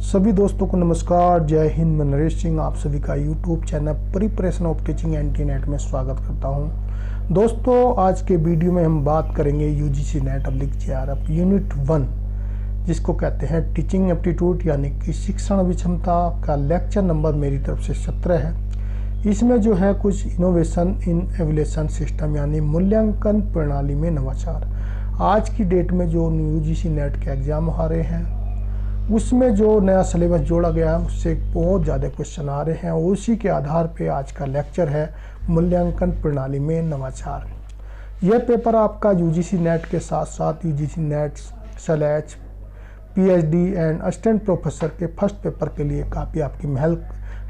सभी दोस्तों को नमस्कार, जय हिंद। मैं नरेश सिंह आप सभी का YouTube channel preparation of teaching anti net में स्वागत करता हूं। दोस्तों, आज के वीडियो में हम बात करेंगे यूजीसी नेट JRF यूनिट 1, जिसको कहते हैं टीचिंग एप्टीट्यूड यानी कि शिक्षण विक्षमता का लेक्चर नंबर मेरी तरफ से 17 है। इसमें जो है कुछ इनोवेशन इन एवल्यूशन सिस्टम यानी मूल्यांकन प्रणाली में नवाचार। आज की डेट में जो यूजीसी नेट के एग्जाम आ रहे हैं उसमें जो नया सिलेबस जोड़ा गया है उससे बहुत ज़्यादा क्वेश्चन आ रहे हैं और उसी के आधार पे आज का लेक्चर है मूल्यांकन प्रणाली में नवाचार। यह पेपर आपका यूजीसी नेट के साथ साथ UGC net SLH PhD and assistant professor के फर्स्ट पेपर के लिए काफ़ी आपकी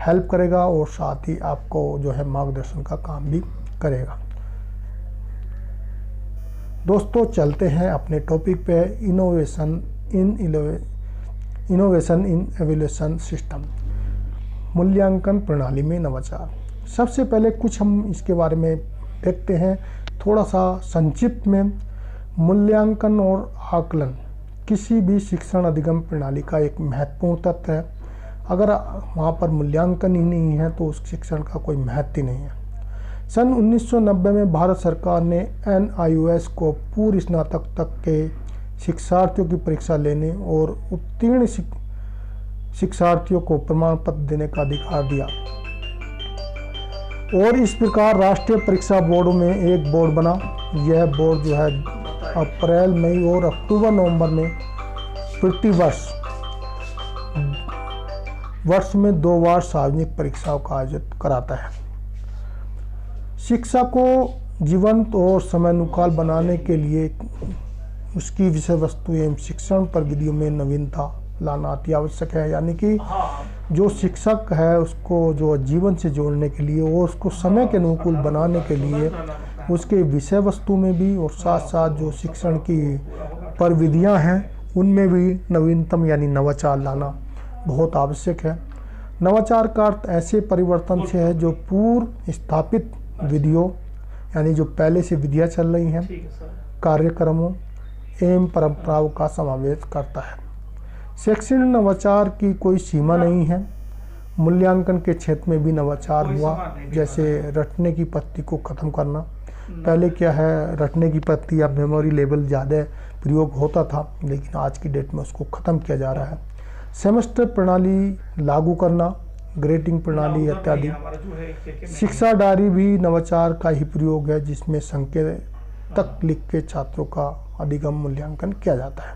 हेल्प करेगा और साथ ही आपको जो है मार्गदर्शन का काम भी करेगा। दोस्तों, चलते हैं अपने टॉपिक पे इनोवेशन इन एवल्यूशन सिस्टम, मूल्यांकन प्रणाली में नवाचार। सबसे पहले कुछ हम इसके बारे में देखते हैं थोड़ा सा संक्षिप्त में। मूल्यांकन और आकलन किसी भी शिक्षण अधिगम प्रणाली का एक महत्वपूर्ण तत्व है। अगर वहाँ पर मूल्यांकन ही नहीं है तो उस शिक्षण का कोई महत्व ही नहीं है। सन 1990 में भारत सरकार ने NIOS को पूर्व स्नातक तक के शिक्षार्थियों की परीक्षा लेने और उत्तीर्ण शिक्षार्थियों को प्रमाण पत्र देने का अधिकार दिया और इस प्रकार राष्ट्रीय परीक्षा बोर्डों में एक बोर्ड बना। यह बोर्ड जो है अप्रैल, मई और अक्टूबर, नवंबर में प्रति वर्ष में 2 बार सार्वजनिक परीक्षाओं का आयोजन कराता है। शिक्षा को जीवंत और समयानुकाल बनाने के लिए उसकी विषय वस्तु एवं शिक्षण पर विधियों में नवीनता लाना अति आवश्यक है। यानी कि जो शिक्षक है उसको जो जीवन से जोड़ने के लिए और उसको समय के अनुकूल बनाने के लिए उसके विषय वस्तु में भी और साथ साथ जो शिक्षण की प्रविधियां हैं उनमें भी नवीनतम यानी नवाचार लाना बहुत आवश्यक है। नवाचार का अर्थ ऐसे परिवर्तन से है जो पूर्व स्थापित विधियों यानी जो पहले से विधियाँ चल रही हैं, कार्यक्रमों एवं परंपराओं का समावेश करता है। शैक्षणिक नवाचार की कोई सीमा नहीं है। मूल्यांकन के क्षेत्र में भी नवाचार हुआ, जैसे रटने की पद्धति को ख़त्म करना। पहले क्या है, रटने की पद्धति या मेमोरी लेवल ज़्यादा प्रयोग होता था, लेकिन आज की डेट में उसको ख़त्म किया जा रहा है। सेमेस्टर प्रणाली लागू करना, ग्रेडिंग प्रणाली इत्यादि। शिक्षा डायरी भी नवाचार का ही प्रयोग है, जिसमें संकेत तक लिख के छात्रों का अधिगम मूल्यांकन किया जाता है।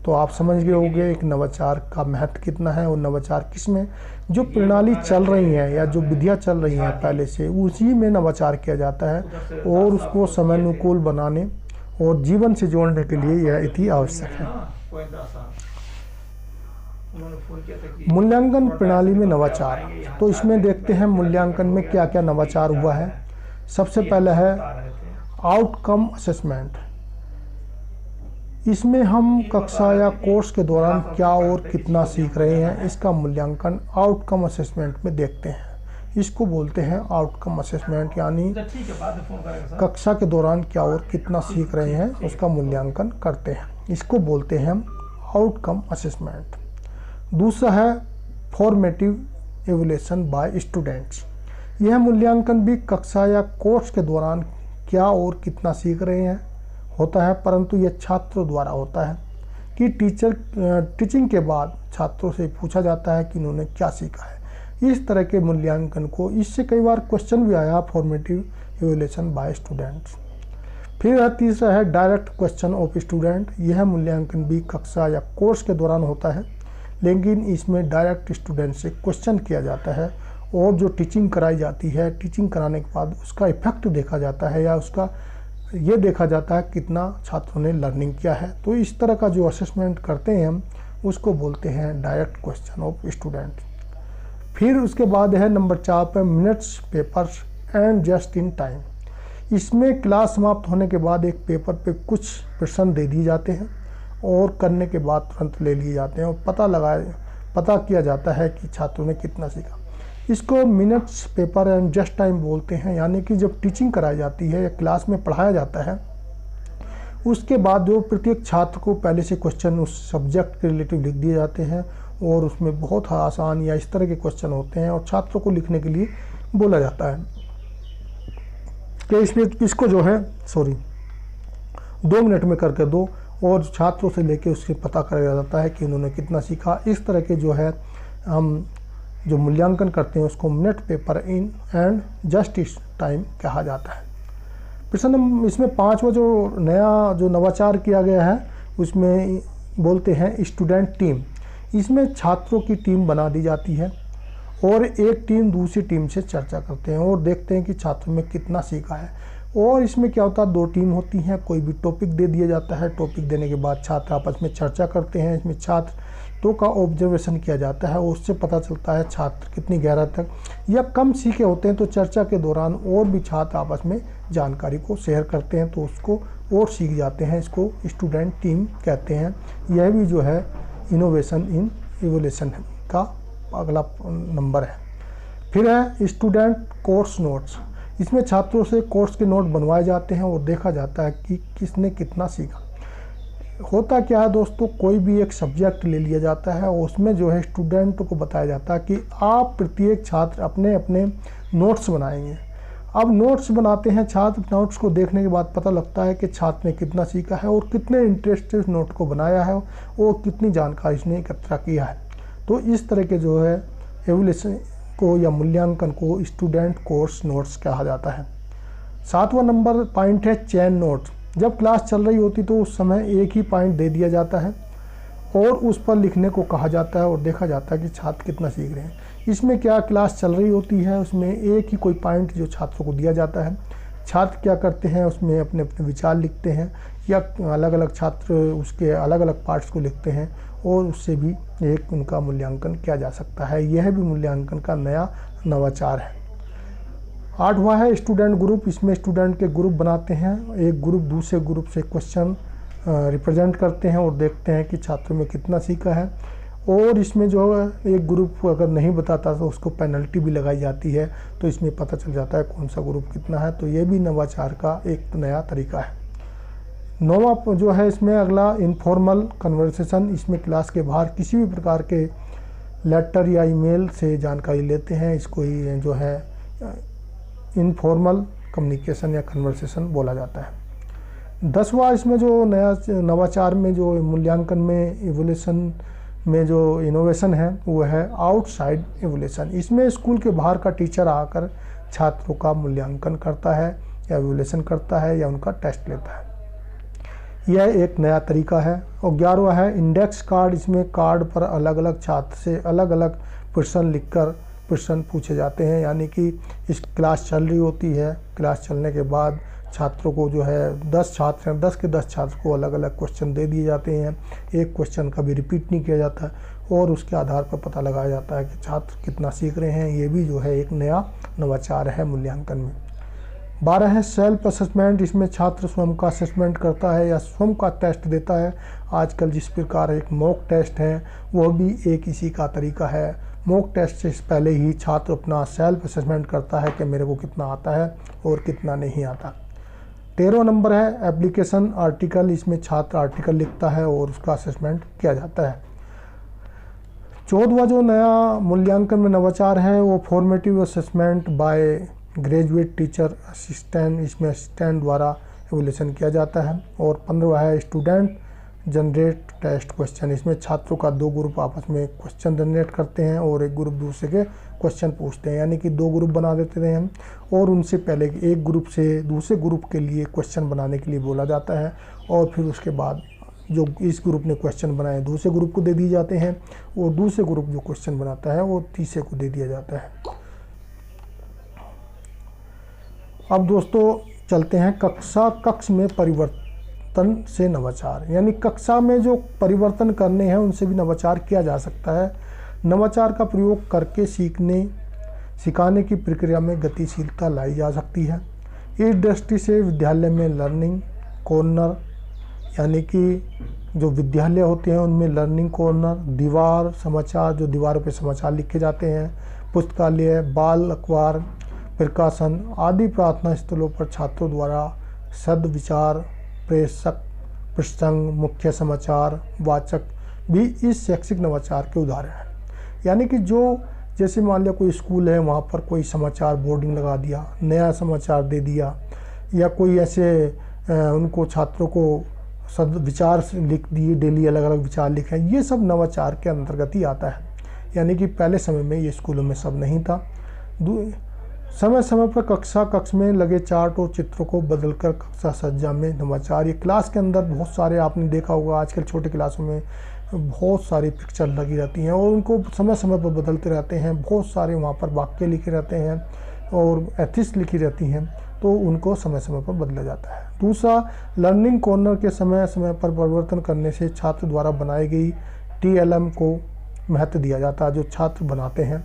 तो आप समझ गए होंगे एक नवाचार का महत्व कितना है और नवाचार किसमें, जो प्रणाली चल रही है या जो विधियाँ चल रही हैं पहले से, उसी में नवाचार किया जाता है और उसको समयानुकूल बनाने और जीवन से जोड़ने के लिए यह अति आवश्यक है। मूल्यांकन प्रणाली में नवाचार, तो इसमें देखते हैं मूल्यांकन में क्या क्या नवाचार हुआ है। सबसे पहले है आउटकम असेसमेंट। इसमें हम कक्षा या कोर्स के दौरान क्या और कितना सीख रहे हैं, इसका मूल्यांकन आउटकम असेसमेंट में देखते हैं। इसको बोलते हैं आउटकम असेसमेंट, यानी कक्षा के दौरान क्या और कितना सीख रहे हैं उसका मूल्यांकन करते हैं। इसको बोलते हैं हम आउटकम असेसमेंट। दूसरा है फॉर्मेटिव एवल्यूशन बाय स्टूडेंट्स। यह मूल्यांकन भी कक्षा या कोर्स के दौरान क्या और कितना सीख रहे हैं होता है, परंतु यह छात्रों द्वारा होता है कि टीचिंग के बाद छात्रों से पूछा जाता है कि उन्होंने क्या सीखा है। इस तरह के मूल्यांकन को, इससे कई बार क्वेश्चन भी आया, फॉर्मेटिव एवल्यूशन बाय स्टूडेंट्स। फिर है तीसरा है डायरेक्ट क्वेश्चन ऑफ स्टूडेंट। यह मूल्यांकन भी कक्षा या कोर्स के दौरान होता है, लेकिन इसमें डायरेक्ट स्टूडेंट से क्वेश्चन किया जाता है और जो टीचिंग कराई जाती है, टीचिंग कराने के बाद उसका इफेक्ट देखा जाता है या उसका ये देखा जाता है कितना छात्रों ने लर्निंग किया है। तो इस तरह का जो असेसमेंट करते हैं हम, उसको बोलते हैं डायरेक्ट क्वेश्चन ऑफ स्टूडेंट। फिर उसके बाद है नंबर 4 पे minutes papers and just in time. इसमें क्लास समाप्त होने के बाद एक पेपर पे कुछ प्रश्न दे दिए जाते हैं और करने के बाद तुरंत ले लिए जाते हैं और पता किया जाता है कि छात्रों ने कितना सीखा। इसको minutes paper and just time बोलते हैं। यानी कि जब टीचिंग कराई जाती है या क्लास में पढ़ाया जाता है, उसके बाद जो प्रत्येक छात्र को पहले से क्वेश्चन उस सब्जेक्ट के रिलेटिव लिख दिए जाते हैं और उसमें बहुत आसान या इस तरह के क्वेश्चन होते हैं और छात्रों को लिखने के लिए बोला जाता है कि इसमें इसको जो है 2 मिनट में करके दो, और छात्रों से लेके उससे पता कराया जाता है कि उन्होंने कितना सीखा। इस तरह के जो है हम जो मूल्यांकन करते हैं उसको minute paper in and justice time कहा जाता है। प्रश्न इसमें 5वां जो नया जो नवाचार किया गया है उसमें बोलते हैं स्टूडेंट टीम। इसमें छात्रों की टीम बना दी जाती है और एक टीम दूसरी टीम से चर्चा करते हैं और देखते हैं कि छात्रों में कितना सीखा है। और इसमें क्या होता है, 2 टीम होती हैं, कोई भी टॉपिक दे दिया जाता है, टॉपिक देने के बाद छात्र आपस में चर्चा करते हैं। इसमें छात्रों का ऑब्जर्वेशन किया जाता है और उससे पता चलता है छात्र कितनी गहराई तक या कम सीखे होते हैं, तो चर्चा के दौरान और भी छात्र आपस में जानकारी को शेयर करते हैं तो उसको और सीख जाते हैं। इसको स्टूडेंट टीम कहते हैं। यह भी जो है इनोवेशन इन इवोल्यूशन का अगला नंबर है। फिर है स्टूडेंट कोर्स नोट्स। इसमें छात्रों से कोर्स के नोट बनवाए जाते हैं और देखा जाता है कि किसने कितना सीखा। होता क्या है दोस्तों, कोई भी एक सब्जेक्ट ले लिया जाता है और उसमें जो है स्टूडेंट को बताया जाता है कि आप प्रत्येक छात्र अपने अपने नोट्स बनाएंगे। अब नोट्स बनाते हैं छात्र, नोट्स को देखने के बाद पता लगता है कि छात्र ने कितना सीखा है और कितने इंटरेस्ट से नोट को बनाया है और कितनी जानकारी इसने एकत्र किया है। तो इस तरह के जो है एवोल्यूशन को या मूल्यांकन को स्टूडेंट कोर्स नोट्स कहा जाता है। 7वां नंबर पॉइंट है चेन नोट्स। जब क्लास चल रही होती तो उस समय एक ही पॉइंट दे दिया जाता है और उस पर लिखने को कहा जाता है और देखा जाता है कि छात्र कितना सीख रहे हैं। इसमें क्या, क्लास चल रही होती है, उसमें एक ही कोई पॉइंट जो छात्रों को दिया जाता है। छात्र क्या करते हैं, उसमें अपने अपने विचार लिखते हैं या अलग अलग छात्र उसके अलग अलग पार्ट्स को लिखते हैं और उससे भी एक उनका मूल्यांकन किया जा सकता है। यह भी मूल्यांकन का नया नवाचार है। 8वां है स्टूडेंट ग्रुप। इसमें स्टूडेंट के ग्रुप बनाते हैं, एक ग्रुप दूसरे ग्रुप से क्वेश्चन रिप्रेजेंट करते हैं और देखते हैं कि छात्रों में कितना सीखा है। और इसमें जो है एक ग्रुप अगर नहीं बताता तो उसको पेनल्टी भी लगाई जाती है, तो इसमें पता चल जाता है कौन सा ग्रुप कितना है। तो ये भी नवाचार का एक नया तरीका है। 9वां जो है इसमें अगला इनफॉर्मल कन्वर्सेशन। इसमें क्लास के बाहर किसी भी प्रकार के लेटर या ईमेल से जानकारी लेते हैं, इसको ही जो है इनफॉर्मल कम्युनिकेशन या कन्वर्सेशन बोला जाता है। 10वां इसमें जो नया नवाचार में जो मूल्यांकन में इवोल्यूशन में जो इनोवेशन है वो है आउटसाइड इवोल्यूशन। इसमें स्कूल के बाहर का टीचर आकर छात्रों का मूल्यांकन करता है या इवोल्यूशन करता है या उनका टेस्ट लेता है। यह एक नया तरीका है। और 11वां है इंडेक्स कार्ड। इसमें कार्ड पर अलग अलग छात्र से अलग अलग प्रश्न लिखकर प्रश्न पूछे जाते हैं, यानी कि इस क्लास चल रही होती है, क्लास चलने के बाद छात्रों को जो है 10 छात्र हैं, 10 के 10 छात्र को अलग अलग क्वेश्चन दे दिए जाते हैं। एक क्वेश्चन कभी रिपीट नहीं किया जाता और उसके आधार पर पता लगाया जाता है कि छात्र कितना सीख रहे हैं। ये भी जो है एक नया नवाचार है मूल्यांकन में। 12 है सेल्फ असेसमेंट। इसमें छात्र स्वयं का असेसमेंट करता है या स्वयं का टेस्ट देता है। आजकल जिस प्रकार एक मॉक टेस्ट है वह भी एक इसी का तरीका है। मॉक टेस्ट से पहले ही छात्र अपना सेल्फ असेसमेंट करता है कि मेरे को कितना आता है और कितना नहीं आता। 13वां नंबर है एप्लीकेशन आर्टिकल। इसमें छात्र आर्टिकल लिखता है और उसका असेसमेंट किया जाता है। 14वां जो नया मूल्यांकन में नवाचार है वो formative assessment bye graduate teacher assistant. इसमें असिस्टेंट द्वारा एवोल्यूशन किया जाता है। और 15वां है स्टूडेंट जनरेट टेस्ट क्वेश्चन। इसमें छात्रों का 2 ग्रुप आपस में क्वेश्चन जनरेट करते हैं और एक ग्रुप दूसरे के क्वेश्चन पूछते हैं, यानी कि 2 ग्रुप बना देते हैं हम और उनसे पहले एक ग्रुप से दूसरे ग्रुप के लिए क्वेश्चन बनाने के लिए बोला जाता है और फिर उसके बाद जो इस ग्रुप ने क्वेश्चन बनाए दूसरे ग्रुप को दे दिए जाते हैं और दूसरे ग्रुप जो क्वेश्चन बनाता है वो तीसरे को दे दिया जाता है। अब दोस्तों चलते हैं कक्ष में परिवर्तन से नवाचार, यानी कक्षा में जो परिवर्तन करने हैं उनसे भी नवाचार किया जा सकता है। नवाचार का प्रयोग करके सिखाने की प्रक्रिया में गतिशीलता लाई जा सकती है। इस दृष्टि से विद्यालय में लर्निंग कॉर्नर, यानी कि जो विद्यालय होते हैं उनमें लर्निंग कॉर्नर, दीवार समाचार, जो दीवारों पे समाचार लिखे जाते हैं, पुस्तकालय, बाल अखबार, प्रकाशन आदि प्रार्थना स्थलों पर छात्रों द्वारा सदविचार, प्रेषक, प्रसंग, मुख्य समाचार, वाचक भी इस शैक्षिक नवाचार के उदाहरण हैं। यानी कि जो जैसे मान लिया कोई स्कूल है, वहाँ पर कोई समाचार बोर्डिंग लगा दिया, नया समाचार दे दिया, या कोई ऐसे उनको छात्रों को विचार लिख दिए, डेली अलग अलग विचार लिखे, ये सब नवाचार के अंतर्गत ही आता है। यानी कि पहले समय में ये स्कूलों में सब नहीं था। समय समय पर कक्ष में लगे चार्ट और चित्रों को बदलकर कक्षा सज्जा में नवाचार, ये क्लास के अंदर बहुत सारे आपने देखा होगा आजकल छोटे क्लासों में बहुत सारी पिक्चर लगी रहती हैं और उनको समय समय पर बदलते रहते हैं। बहुत सारे वहाँ पर वाक्य लिखे रहते हैं और एथिक्स लिखी रहती हैं, तो उनको समय समय पर बदला जाता है। दूसरा, लर्निंग कॉर्नर के समय समय पर परिवर्तन करने से छात्र द्वारा बनाई गई TLM को महत्व दिया जाता है, जो छात्र बनाते हैं।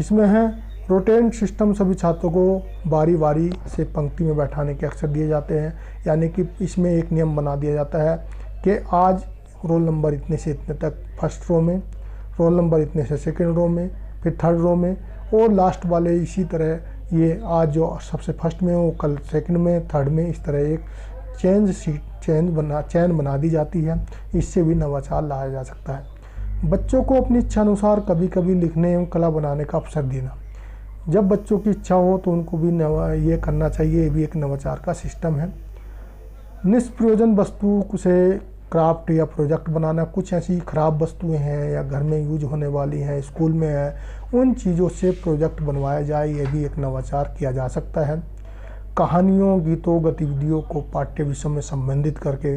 इसमें है रोटेट सिस्टम, सभी छात्रों को बारी बारी से पंक्ति में बैठाने के अक्षर दिए जाते हैं। यानी कि इसमें एक नियम बना दिया जाता है कि आज रोल नंबर इतने से इतने तक फर्स्ट रो में, रोल नंबर इतने से सेकंड रो में, फिर थर्ड रो में, और लास्ट वाले इसी तरह ये आज जो सबसे फर्स्ट में हो कल सेकंड में, थर्ड में, इस तरह एक चेन बना दी जाती है। इससे भी नवाचार लाया जा सकता है। बच्चों को अपनी इच्छा अनुसार कभी कभी लिखने एवं कला बनाने का अवसर देना। जब बच्चों की इच्छा हो तो उनको भी ये करना चाहिए, ये भी एक नवाचार का सिस्टम है। निष्प्रयोजन वस्तु से क्राफ्ट या प्रोजेक्ट बनाना, कुछ ऐसी खराब वस्तुएं हैं या घर में यूज होने वाली हैं, स्कूल में है, उन चीज़ों से प्रोजेक्ट बनवाया जाए, ये भी एक नवाचार किया जा सकता है। कहानियों, गीतों, गतिविधियों को पाठ्य विषयों में संबंधित करके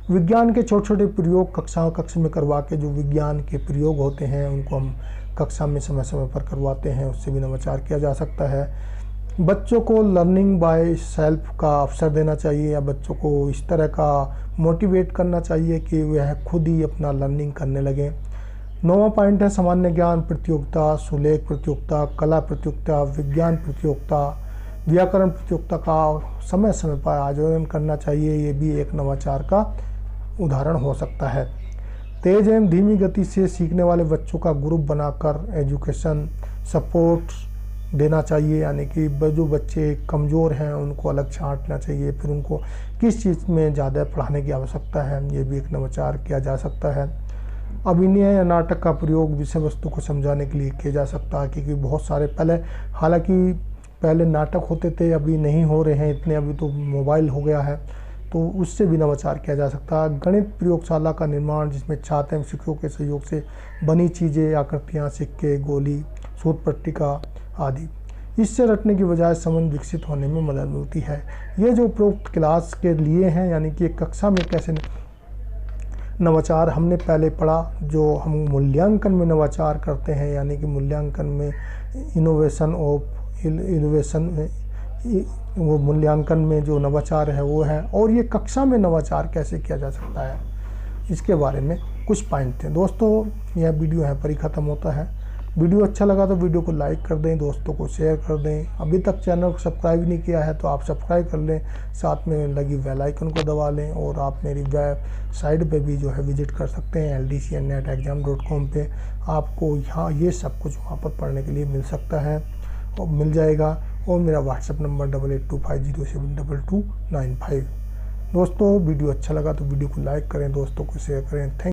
विज्ञान के छोटे छोटे प्रयोग कक्षा में करवा के, जो विज्ञान के प्रयोग होते हैं उनको हम कक्षा में समय समय पर करवाते हैं, उससे भी नवाचार किया जा सकता है। बच्चों को लर्निंग बाय सेल्फ का अवसर देना चाहिए, या बच्चों को इस तरह का मोटिवेट करना चाहिए कि वह खुद ही अपना लर्निंग करने लगे। 9वां पॉइंट है सामान्य ज्ञान प्रतियोगिता, सुलेख प्रतियोगिता, कला प्रतियोगिता, विज्ञान प्रतियोगिता, व्याकरण प्रतियोगिता का समय समय पर आयोजन करना चाहिए, ये भी एक नवाचार का उदाहरण हो सकता है। तेज एवं धीमी गति से सीखने वाले बच्चों का ग्रुप बनाकर एजुकेशन सपोर्ट देना चाहिए। यानी कि जो बच्चे कमज़ोर हैं उनको अलग छांटना चाहिए, फिर उनको किस चीज़ में ज़्यादा पढ़ाने की आवश्यकता है, ये भी एक नवाचार किया जा सकता है। अभिनय या नाटक का प्रयोग विषय वस्तु को समझाने के लिए किया जा सकता है, क्योंकि बहुत सारे पहले नाटक होते थे, अभी नहीं हो रहे हैं इतने, अभी तो मोबाइल हो गया है, तो उससे भी नवाचार किया जा सकता है। गणित प्रयोगशाला का निर्माण, जिसमें छात्र एवं शिक्षकों के सहयोग से बनी चीज़ें, आकृतियाँ, सिक्के, गोली, सूत पट्टिका आदि, इससे रटने की बजाय संबंध विकसित होने में मदद मिलती है। ये जो उपरोक्त क्लास के लिए हैं, यानी कि कक्षा में कैसे नवाचार हमने पहले पढ़ा, जो हम मूल्यांकन में नवाचार करते हैं, यानी कि मूल्यांकन में वो मूल्यांकन में जो नवाचार है वो है, और ये कक्षा में नवाचार कैसे किया जा सकता है, इसके बारे में कुछ पॉइंट थे। दोस्तों, यह वीडियो यहाँ पर ही ख़त्म होता है। वीडियो अच्छा लगा तो वीडियो को लाइक कर दें, दोस्तों को शेयर कर दें। अभी तक चैनल को सब्सक्राइब नहीं किया है तो आप सब्सक्राइब कर लें, साथ में लगी बेल आइकन को दबा लें, और आप मेरी वेबसाइट पे भी जो है विजिट कर सकते हैं ldcnetexam.com पे। आपको यहाँ ये सब कुछ वहाँ पर पढ़ने के लिए मिल सकता है और मिल जाएगा। और मेरा व्हाट्सएप नंबर 8825072295। दोस्तों, वीडियो अच्छा लगा तो वीडियो को लाइक करें, दोस्तों को शेयर करें। थैंक